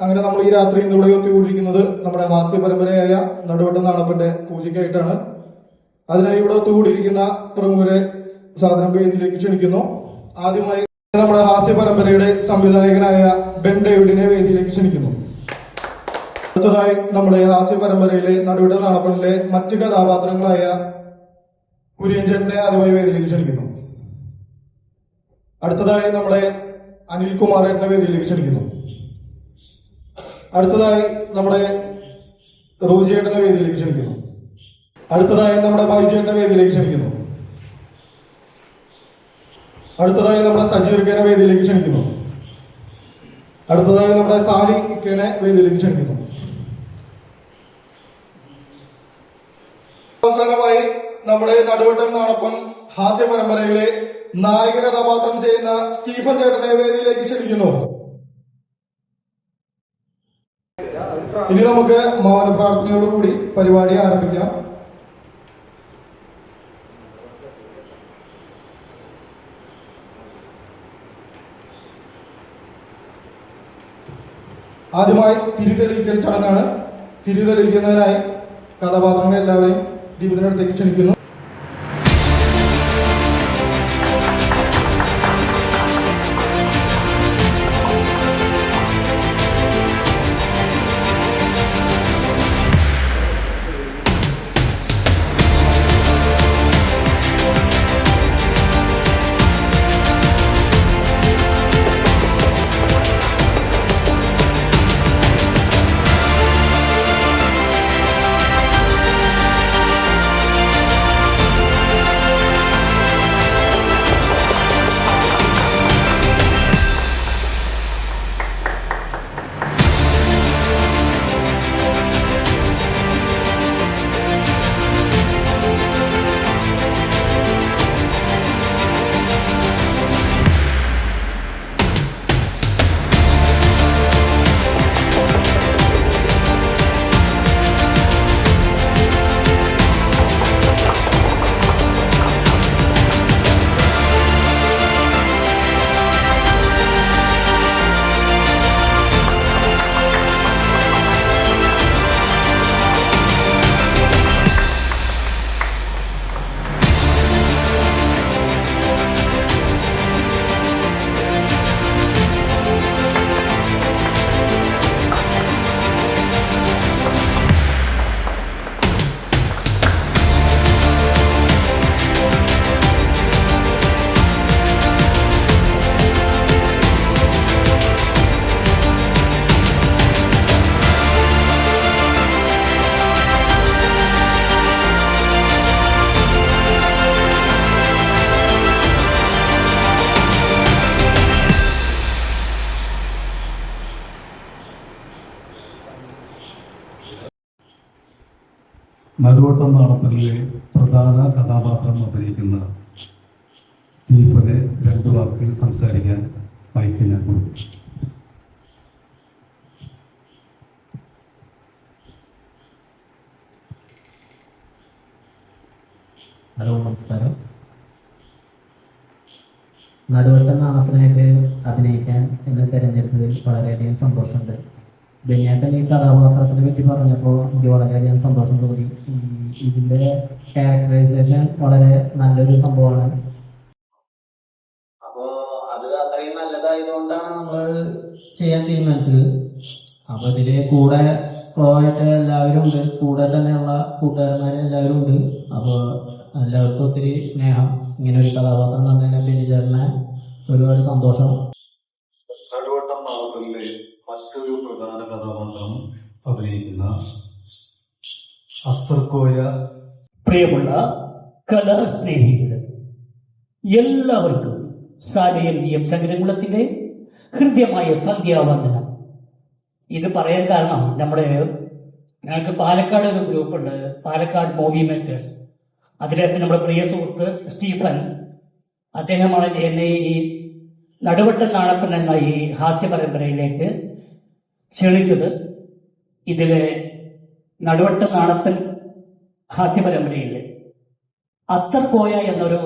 അങ്ങനെ നമ്മൾ ഈ രാത്രി ഇന്നിവിടെ ഒത്തുകൂടിയിരിക്കുന്നത് നമ്മുടെ ഹാസ്യ പരമ്പരയായ നടുവട്ടം നാണപ്പന്റെ പൂജയ്ക്കായിട്ടാണ്. അതിനായി ഇവിടെ ഒത്തുകൂടിയിരിക്കുന്ന പ്രമുഖരെ സാധനം വേദിയിലേക്ക് ക്ഷണിക്കുന്നു. ആദ്യമായി നമ്മുടെ ഹാസ്യ പരമ്പരയുടെ സംവിധായകനായ ബെൻ ഡേവിഡിനെ വേദിയിലേക്ക് ക്ഷണിക്കുന്നു. അടുത്തതായി നമ്മുടെ ഹാസ്യ പരമ്പരയിലെ നടുവട്ടം നാണപ്പനിലെ മറ്റ് കഥാപാത്രങ്ങളായ കുര്യൻ ചേട്ടനെ ആദ്യമായി വേദിയിലേക്ക് ക്ഷണിക്കുന്നു. അടുത്തതായി നമ്മുടെ അനിൽകുമാറേട്ടനെ വേദിയിലേക്ക് ക്ഷണിക്കുന്നു. അടുത്തതായി നമ്മുടെ റോജിയേട്ടനെ വേദിയിലേക്ക് ക്ഷണിക്കുന്നു. അടുത്തതായി നമ്മുടെ ബൈജുവേട്ടനെ വേദിയിലേക്ക് ക്ഷണിക്കുന്നു. അടുത്തതായി നമ്മുടെ സജീർക്കനെ വേദിയിലേക്ക് ക്ഷണിക്കുന്നു. അടുത്തതായി നമ്മുടെ സാലിക്കനെ വേദിയിലേക്ക് ക്ഷണിക്കുന്നു. അവസാനമായി നമ്മുടെ നടുവട്ടം നാണപ്പൻ ഹാസ്യ പരമ്പരയിലെ നായക കഥാപാത്രം ചെയ്യുന്ന സ്റ്റീഫൻ ചേട്ടനെ വേദിയിലേക്ക് ക്ഷണിക്കുന്നു. ഇനി നമുക്ക് മൗന പ്രാർത്ഥനയോടുകൂടി പരിപാടി ആരംഭിക്കാം. ആദ്യമായി തിരിതെളിയിക്കൽ ചടങ്ങാണ്. തിരിതെളിയിക്കുന്നതിനായി കഥാപാത്രങ്ങളെ എല്ലാവരെയും ദീപത്തിനടുത്തേക്ക് ക്ഷണിക്കുന്നു. നടുവട്ടം നാണപ്പനിലെ പ്രധാന കഥാപാത്രം അഭിനയിക്കുന്ന സ്റ്റീഫനെ രണ്ടു വാക്ക് സംസാരിക്കാൻ മൈക്ക് ഞാൻ കൊടുത്തു. ഹലോ, നമസ്കാരം. നടുവട്ടം നാണപ്പനായിട്ട് അഭിനയിക്കാൻ എന്നെ തിരഞ്ഞെടുത്തതിൽ വളരെയധികം സന്തോഷമുണ്ട്. ബെന്യാട്ടൻ ഈ കഥാപാത്രത്തിനെ പറ്റി പറഞ്ഞപ്പോൾ എനിക്ക് വളരെയധികം സന്തോഷം തോന്നി. ഇതിൻ്റെ ക്യാരക്ടറൈസേഷൻ വളരെ നല്ലൊരു സംഭവമാണ്. അപ്പോൾ അത് അത്രയും നല്ലതായതുകൊണ്ടാണ് നമ്മൾ ചെയ്യാൻ തീരുമാനിച്ചത്. അപ്പോൾ ഇതിൽ കൂടെ പ്രോയായിട്ട് എല്ലാവരും ഉണ്ട്, കൂടെ തന്നെയുള്ള കൂട്ടുകാരന്മാർ എല്ലാവരും ഉണ്ട്. അപ്പോൾ എല്ലാവർക്കും ഒത്തിരി സ്നേഹം. ഇങ്ങനെ ഒരു കഥാപാത്രം തന്നതിനെ ബെന്നിച്ചേട്ടനെ ഒരുപാട് സന്തോഷം. നടുവട്ടം നാണപ്പനിലെ മറ്റൊരു പ്രധാന കഥാപാത്രം അഭിനയിക്കുന്ന അത്തർക്കോയ. പ്രിയമുള്ള കലാസ്നേഹികളെ, എല്ലാവർക്കും സാലയം DM ശങ്കരൻകുളത്തിന്റെ ഹൃദ്യമായ സന്ധ്യാവന്ദനം. ഇത് പറയാൻ കാരണം ഞങ്ങൾക്ക് പാലക്കാട് ഒരു ഗ്രൂപ്പുണ്ട്, പാലക്കാട് മൂവി മേക്കേഴ്സ്. അതിനകത്ത് നമ്മുടെ പ്രിയ സുഹൃത്ത് സ്റ്റീഫൻ, അദ്ദേഹമാണ് എന്നെ ഈ നടുവട്ടം നാണപ്പൻ എന്ന ഈ ഹാസ്യ പരമ്പരയിലേക്ക് ക്ഷണിച്ചത്. ഇതിലെ നടുവട്ടം നാണപ്പൻ ഹാസ്യ പരമ്പരയിൽ അത്തർക്കോയ എന്നൊരു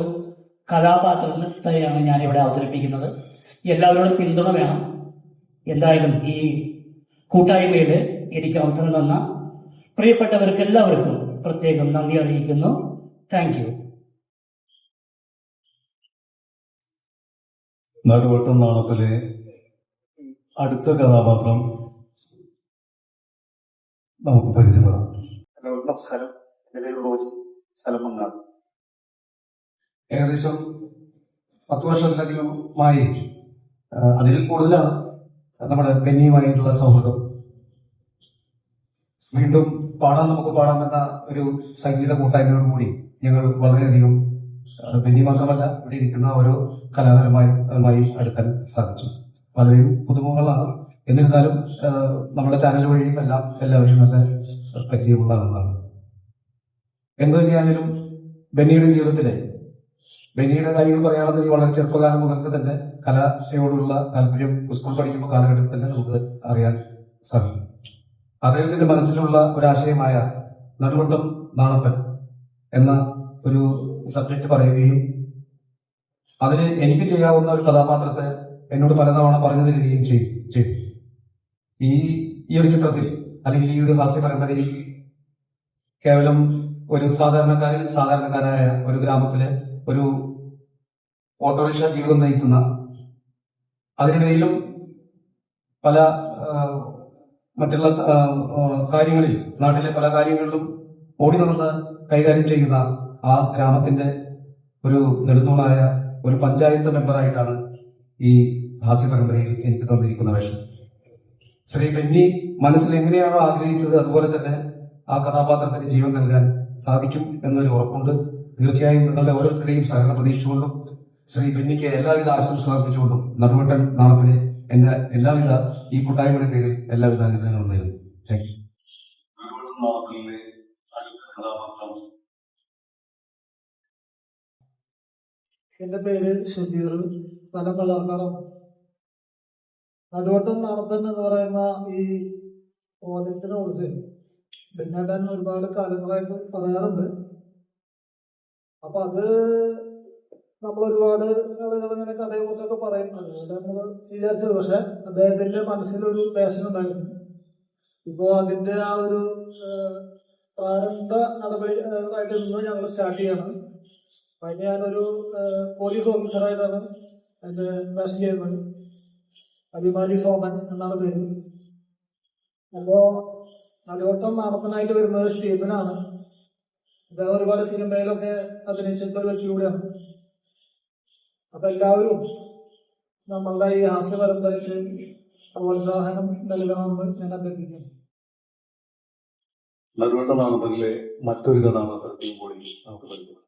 കഥാപാത്രത്തെയാണ് ഞാനിവിടെ അവതരിപ്പിക്കുന്നത്. എല്ലാവരോടും പിന്തുണ വേണം. എന്തായാലും ഈ കൂട്ടായ്മയിൽ എനിക്ക് അവസരം തന്ന പ്രിയപ്പെട്ടവർക്ക് എല്ലാവർക്കും പ്രത്യേകം നന്ദി അറിയിക്കുന്നു. Thank you. നടുവട്ടം നാണപ്പലെ അടുത്ത കഥാപാത്രം നമുക്ക് പരിചയപ്പെടാം. ഹലോ, നമസ്കാരം. എൻ്റെ പേര് റോജി, സ്ഥലം മങ്ങാട്. ഏകദേശം 10 വർഷത്തിലധികമായി അതിൽ കൂടുതലാണ് നമ്മുടെ ബെന്നിയുമായിട്ടുള്ള സൗഹൃദം. വീണ്ടും നമുക്ക് പാടാമെന്ന ഒരു സംഗീത കൂട്ടായ്മയോട് കൂടി ഞങ്ങൾ വളരെയധികം ബെന്നി മാത്രമല്ല ഇവിടെ ഇരിക്കുന്ന ഓരോ കലാകാരന്മാരുമായി അടുക്കാൻ സാധിച്ചു. വളരെ പുതുമുഖങ്ങളാണ്. എന്നിരുന്നാലും നമ്മുടെ ചാനൽ വഴിയും എല്ലാം എല്ലാവരും നല്ല പരിചയമുള്ള ആളുകളാണ്. എന്തു തന്നെയായാലും ബെന്നിയുടെ ജീവിതത്തിലെ ബെന്നിയുടെ കാര്യങ്ങൾ പറയുകയാണെന്നുണ്ടെങ്കിൽ വളരെ ചെറുപ്പകാലം മുതൽക്ക് തന്നെ കലയോടുള്ള താല്പര്യം സ്കൂൾ പഠിക്കുമ്പോൾ കാലഘട്ടത്തിൽ തന്നെ നമുക്ക് അറിയാൻ സാധിക്കും. അദ്ദേഹത്തിന്റെ മനസ്സിലുള്ള ഒരാശയമായ നടുവട്ടം നാണപ്പൻ എന്ന ഒരു സബ്ജക്ട് പറയുകയും അതിന് എനിക്ക് ചെയ്യാവുന്ന ഒരു കഥാപാത്രത്തെ എന്നോട് പലതവണ പറഞ്ഞു തരികയും ചെയ്തു. ഈ ഒരു ചിത്രത്തിൽ അല്ലെങ്കിൽ ഈ ഒരു ഹാസ്യ പരമ്പരയിൽ കേവലം ഒരു സാധാരണക്കാരായ ഒരു ഗ്രാമത്തിലെ ഒരു ഓട്ടോറിക്ഷ ജീവിതം നയിക്കുന്ന, അതിനിടയിലും പല മറ്റുള്ള കാര്യങ്ങളിൽ നാട്ടിലെ പല കാര്യങ്ങളിലും ഓടി നടന്ന് കൈകാര്യം ചെയ്യുന്ന ആ ഗ്രാമത്തിന്റെ ഒരു നെടുന്തൂണായ ഒരു പഞ്ചായത്ത് മെമ്പറായിട്ടാണ് ഈ ഹാസ്യ പരമ്പരയിൽ എനിക്ക് തന്നിരിക്കുന്ന വേഷം. ശ്രീ ബെന്നി മനസ്സിൽ എങ്ങനെയാണോ ആഗ്രഹിച്ചത് അതുപോലെ തന്നെ ആ കഥാപാത്രത്തിന് ജീവൻ നൽകാൻ സാധിക്കും എന്നൊരു ഉറപ്പുണ്ട്. തീർച്ചയായും നിങ്ങളുടെ ഓരോരുത്തരുടെയും സഹകരണ പ്രതീക്ഷിച്ചുകൊണ്ടും ശ്രീ ബെന്നിക്ക് എല്ലാവിധ ആശംസകൾ അർപ്പിച്ചുകൊണ്ടും നടുവട്ടൻ നാണപ്പനെ എന്റെ എല്ലാവിധ ഈ കൂട്ടായ്മയുടെ പേരിൽ എല്ലാവിധ അനുഗ്രഹങ്ങളും നേരുന്നു. Thank you. എന്റെ പേര് ഷബീർ, സ്ഥലം വളർന്നതാണ്. നടുവട്ടം നാണപ്പൻ എന്ന് പറയുന്ന ഈ ഓലത്തിനെ കുറിച്ച് പിന്നീട് ഒരുപാട് കാലങ്ങളായിട്ട് പറയാറുണ്ട്. അപ്പൊ അത് നമ്മൾ ഒരുപാട് ആളുകൾ ഇങ്ങനെ കഥയെ കുറിച്ചൊക്കെ പറയും. അതുകൊണ്ട് നമ്മൾ വിചാരിച്ചത്, പക്ഷെ അദ്ദേഹത്തിന്റെ മനസ്സിലൊരു പാഷൻ ഉണ്ടായിരുന്നു. ഇപ്പോ അതിന്റെ ആ ഒരു പ്രാരംഭ നടപടി ആയിട്ട് നിന്ന് ഞങ്ങൾ സ്റ്റാർട്ട് ചെയ്യണം. അതിന് ഞാനൊരു പോലീസ് ഓഫീസറായിട്ടാണ് അതിന്റെ പാഷൻ ചെയ്യുന്നത്. അഭിമാനി സോമൻ എന്നാണ് പേര്. അപ്പോ നടുവട്ടം നാണപ്പനായിട്ട് വരുന്നത് സ്റ്റീഫനാണ്. അദ്ദേഹം ഒരുപാട് സിനിമയിലൊക്കെ അഭിനയിച്ചിട്ടുള്ള ഒരു വ്യക്തി കൂടെയാണ്. അപ്പൊ എല്ലാവരും നമ്മളുടെ ഈ ഹാസ്യ പരമ്പരയ്ക്ക് പ്രോത്സാഹനം നൽകണമെന്ന് ഞാൻ അഭ്യർത്ഥിക്കുന്നു. നടുവട്ടം നാണപ്പനിലെ മറ്റൊരു കഥാപാത്രത്തെയും കൂടി നമുക്ക് പരിചയപ്പെടാം.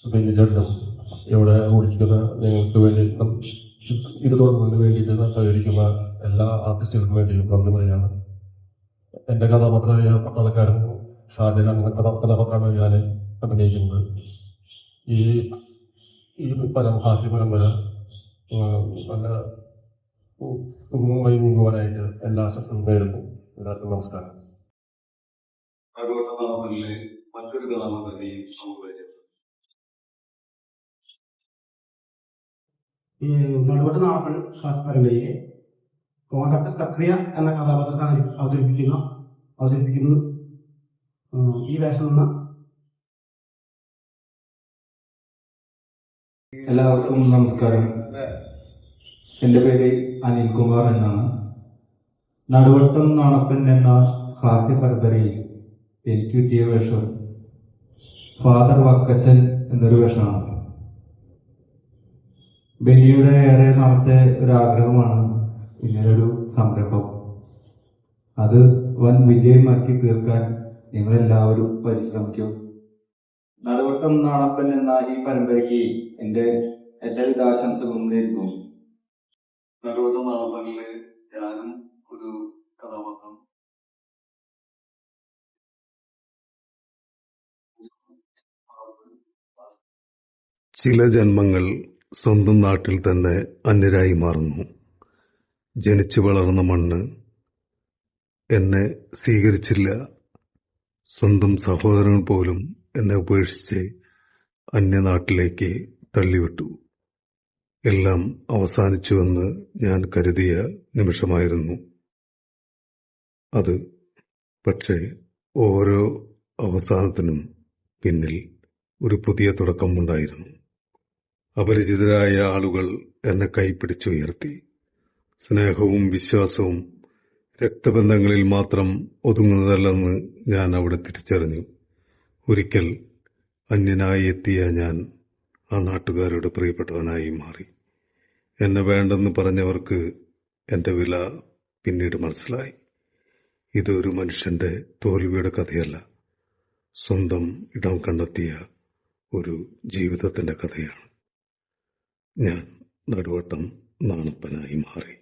ബെന്നിച്ചേട്ടനും ഇവിടെ ഓടിക്കുന്ന നിങ്ങൾക്ക് വേണ്ടി ഇത് തുടങ്ങുന്നതിന് വേണ്ടിയിട്ട് സഹകരിക്കുന്ന എല്ലാ ആർട്ടിസ്റ്റുകൾക്കും വേണ്ടിയും നന്ദി പറയാണ്. എന്റെ കഥാപാത്രമായ പട്ടാളക്കാരൻ ഷാജൻ എന്ന കഥാപാത്രമാണ് ഞാൻ അഭിനയിക്കുന്നത്. ഈ ഹാസ്യ പരമ്പര നല്ല മുങ്ങുവാനായിട്ട് എല്ലാ ആശംസകളും നേരുന്നു. എല്ലാവർക്കും നമസ്കാരം. നടുവട്ടം നാണപ്പനിലെ മറ്റൊരു കഥാപാത്രത്തെയും നമുക്ക് പരിചയപ്പെടാം. ഈ നടുവട്ട നാണപ്പൻ ഹാസ്യ പരമ്പരയെ കോൺട്രാക്ടർ പ്രക്രിയ എന്ന കഥാപാത്രത്തെ അവതരിപ്പിക്കുന്നു ഈ വേഷം എന്ന. എല്ലാവർക്കും നമസ്കാരം. എൻ്റെ പേര് അനിൽകുമാർ എന്നാണ്. നടുവട്ടം നാണപ്പൻ എന്ന ഹാസ്യ പരമ്പരയിൽ എനിക്ക് കിട്ടിയ വേഷം ഫാദർ വക്കച്ചൻ എന്നൊരു വേഷമാണ്. ബെന്നിയുടെ ഏറെ നാളത്തെ ഒരാഗ്രഹമാണ് ഇങ്ങനൊരു സംരംഭം. അത് വൻ വിജയമാക്കി തീർക്കാൻ നിങ്ങളെല്ലാവരും പരിശ്രമിക്കും. നടുവട്ടം നാണപ്പൻ എന്ന ഈ പരമ്പരയ്ക്ക് എൻ്റെ എല്ലാവിധ ആശംസകളും നേരുന്നു. നടുവട്ടം നാണപ്പനിലെ ഞാനും ഒരു കഥാപാത്രം. ചില ജന്മങ്ങൾ സ്വന്തം നാട്ടിൽ തന്നെ അന്യരായി മാറുന്നു. ജനിച്ചു വളർന്ന മണ്ണ് എന്നെ സ്വീകരിച്ചില്ല. സ്വന്തം സഹോദരൻ പോലും എന്നെ ഉപേക്ഷിച്ച് അന്യനാട്ടിലേക്ക് തള്ളിവിട്ടു. എല്ലാം അവസാനിച്ചുവെന്ന് ഞാൻ കരുതിയ നിമിഷമായിരുന്നു അത്. പക്ഷേ ഓരോ അവസാനത്തിനും പിന്നിൽ ഒരു പുതിയ തുടക്കമുണ്ടായിരുന്നു. അപരിചിതരായ ആളുകൾ എന്നെ കൈപ്പിടിച്ചുയർത്തി. സ്നേഹവും വിശ്വാസവും രക്തബന്ധങ്ങളിൽ മാത്രം ഒതുങ്ങുന്നതല്ലെന്ന് ഞാൻ അവിടെ തിരിച്ചറിഞ്ഞു. ഒരിക്കൽ അന്യനായി എത്തിയ ഞാൻ ആ നാട്ടുകാരുടെ പ്രിയപ്പെട്ടവനായി മാറി. എന്നെ വേണ്ടെന്ന് പറഞ്ഞവർക്ക് എന്റെ വില പിന്നീട് മനസ്സിലായി. ഇതൊരു മനുഷ്യന്റെ തോൽവിയുടെ കഥയല്ല, സ്വന്തം ഇടം കണ്ടെത്തിയ ഒരു ജീവിതത്തിന്റെ കഥയാണ്. ഞാൻ നടുവട്ടം നാണപ്പനായി മാറി.